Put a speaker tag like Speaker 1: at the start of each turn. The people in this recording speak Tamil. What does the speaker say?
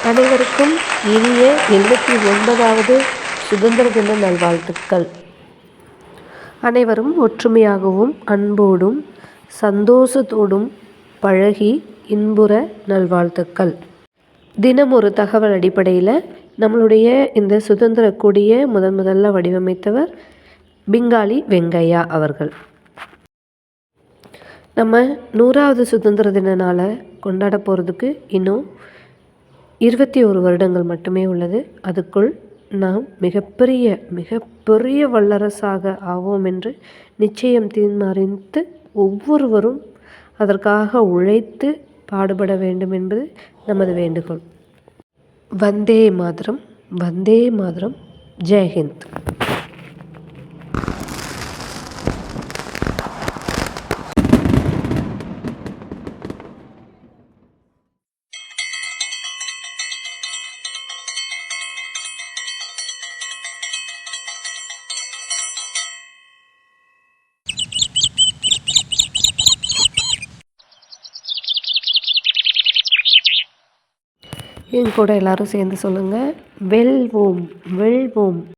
Speaker 1: அனைவருக்கும் இனிய 79வது சுதந்திர தின நல்வாழ்த்துக்கள். அனைவரும் ஒற்றுமையாகவும் அன்போடும் சந்தோஷத்தோடும் பழகி இன்புற நல்வாழ்த்துக்கள். தினம் ஒரு தகவல் அடிப்படையில் நம்மளுடைய இந்த சுதந்திர கொடியை முதல்ல வடிவமைத்தவர் பிங்காலி வெங்கையா அவர்கள். நம்ம 100வது சுதந்திர தின நாளை கொண்டாட போகிறதுக்கு இன்னும் 21 வருடங்கள் மட்டுமே உள்ளது. அதுக்குள் நாம் மிகப்பெரிய வல்லரசாக ஆவோம் என்று நிச்சயம் தீர்மானித்து ஒவ்வொருவரும் அதற்காக உழைத்து பாடுபட வேண்டும் என்பது நமது வேண்டுகோள். வந்தே மாதரம், வந்தே மாதரம், ஜெய்ஹிந்த். என் கூட எல்லாரும் சேர்ந்து சொல்லுங்கள், வெல்வோம் வெல்வோம்.